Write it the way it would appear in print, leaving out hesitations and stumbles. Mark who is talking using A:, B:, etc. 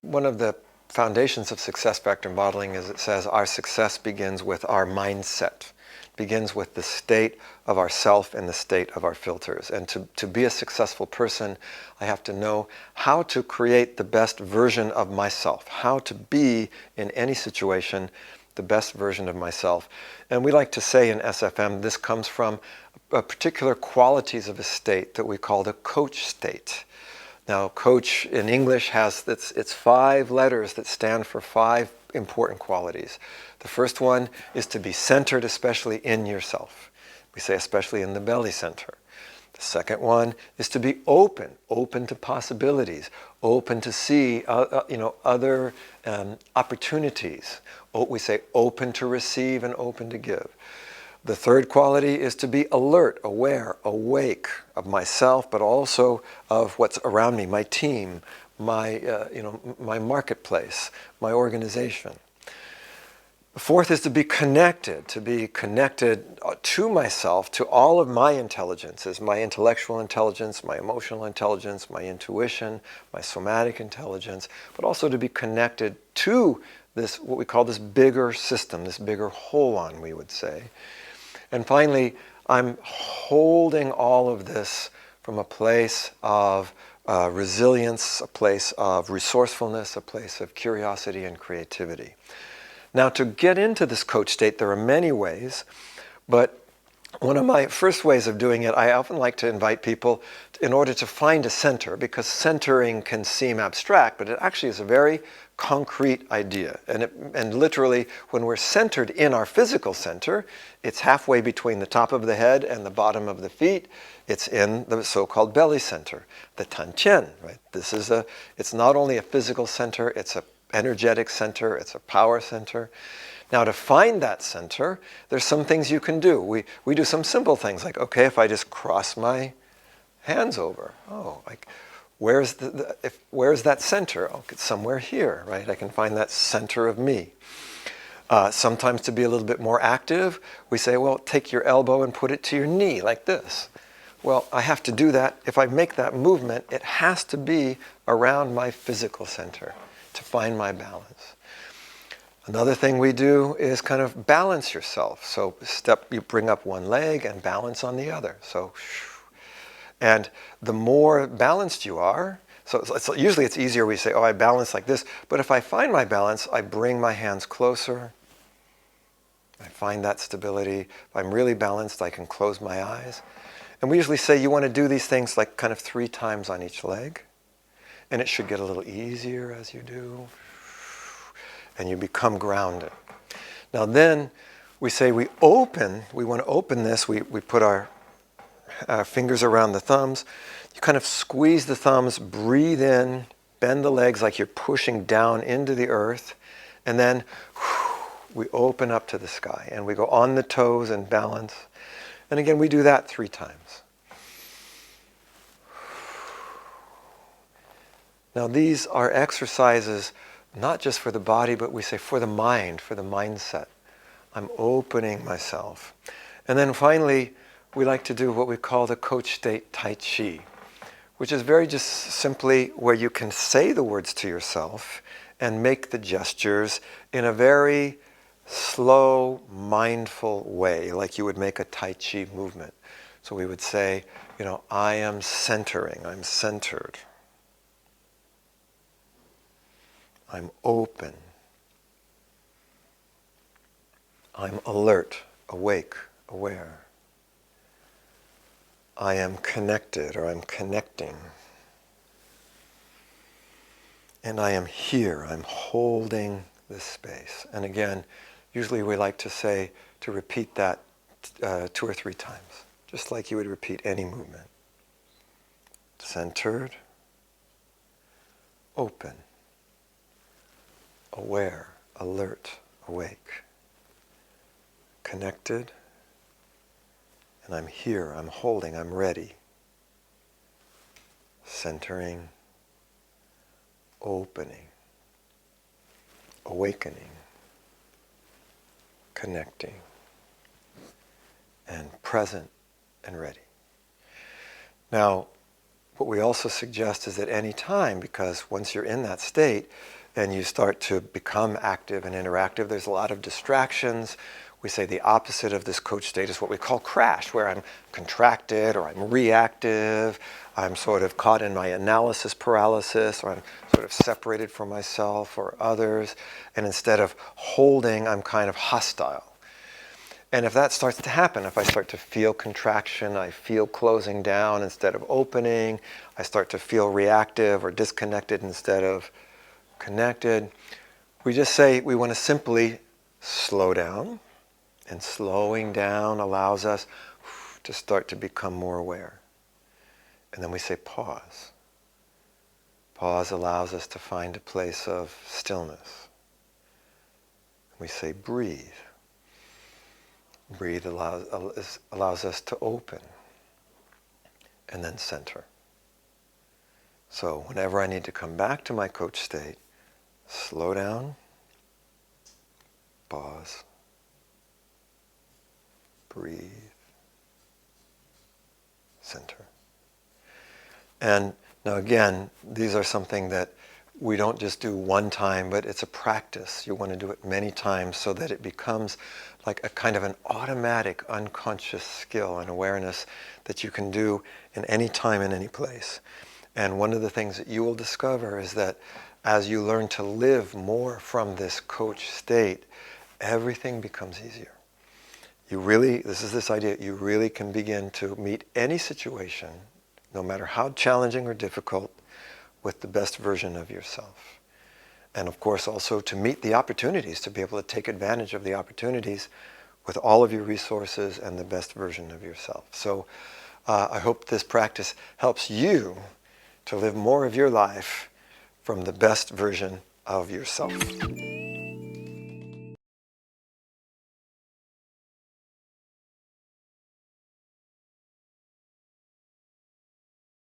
A: One of the foundations of success factor modeling is it says our success begins with our mindset, begins with the state of our self and the state of our filters. And to be a successful person, I have to know how to create the best version of myself, how to be in any situation the best version of myself. And we like to say in SFM, this comes from particular qualities of a state that we call the coach state. Now, coach in English has it's 5 letters that stand for 5 important qualities. The first one is to be centered, especially in yourself. We say especially in the belly center. The second one is to be open, open to possibilities, open to see other opportunities. We say open to receive and open to give. The third quality is to be alert, aware, awake of myself, but also of what's around me, my team, my marketplace, my organization. The fourth is to be connected to myself, to all of my intelligences, my intellectual intelligence, my emotional intelligence, my intuition, my somatic intelligence, but also to be connected to this, what we call this bigger system, this bigger holon, we would say. And finally, I'm holding all of this from a place of resilience, a place of resourcefulness, a place of curiosity and creativity. Now, to get into this coach state, there are many ways, but one of my first ways of doing it, I often like to invite people in order to find a center, because centering can seem abstract, but it actually is a very concrete idea. And literally, when we're centered in our physical center, it's halfway between the top of the head and the bottom of the feet. It's in the so-called belly center, the Tantian, right? It's not only a physical center, it's an energetic center, it's a power center. Now, to find that center, there's some things you can do. We do some simple things like, okay, if I just cross my hands over, where's that center? Oh, it's somewhere here, right? I can find that center of me. Sometimes to be a little bit more active, we say, well, take your elbow and put it to your knee like this. Well, I have to do that. If I make that movement, it has to be around my physical center to find my balance. Another thing we do is kind of balance yourself. So you bring up one leg and balance on the other. And the more balanced you are, so usually it's easier, we say, oh, I balance like this. But if I find my balance, I bring my hands closer. I find that stability. If I'm really balanced, I can close my eyes. And we usually say you want to do these things like kind of 3 times on each leg. And it should get a little easier as you do. And you become grounded. Now then, we say we want to open this, we put our fingers around the thumbs. You kind of squeeze the thumbs, breathe in, bend the legs like you're pushing down into the earth, and then we open up to the sky, and we go on the toes and balance. And again, we do that 3 times. Now these are exercises not just for the body, but we say for the mind, for the mindset. I'm opening myself. And then finally, we like to do what we call the coach state Tai Chi, which is very just simply where you can say the words to yourself and make the gestures in a very slow, mindful way, like you would make a Tai Chi movement. So we would say, I am centering, I'm centered. I'm open. I'm alert, awake, aware. I am connected, or I'm connecting. And I am here, I'm holding this space. And again, usually we like to repeat that 2 or 3 times, just like you would repeat any movement. Centered, open, aware, alert, awake, connected, and I'm here, I'm holding, I'm ready. Centering, opening, awakening, connecting, and present and ready. Now, what we also suggest is at any time, because once you're in that state and you start to become active and interactive, there's a lot of distractions. We say the opposite of this coach state is what we call crash, where I'm contracted or I'm reactive, I'm sort of caught in my analysis paralysis, or I'm sort of separated from myself or others, and instead of holding, I'm kind of hostile. And if that starts to happen, if I start to feel contraction, I feel closing down instead of opening, I start to feel reactive or disconnected instead of connected, we just say we want to simply slow down. And slowing down allows us to start to become more aware. And then we say pause. Pause allows us to find a place of stillness. We say breathe. Breathe allows us to open. And then center. So whenever I need to come back to my coach state, slow down, pause, breathe, center. And now again, these are something that we don't just do one time, but it's a practice. You want to do it many times so that it becomes like a kind of an automatic unconscious skill and awareness that you can do in any time, in any place. And one of the things that you will discover is that as you learn to live more from this coach state, everything becomes easier. You really, this idea, you really can begin to meet any situation, no matter how challenging or difficult, with the best version of yourself. And of course also to meet the opportunities, to be able to take advantage of the opportunities with all of your resources and the best version of yourself. So I hope this practice helps you to live more of your life from the best version of yourself.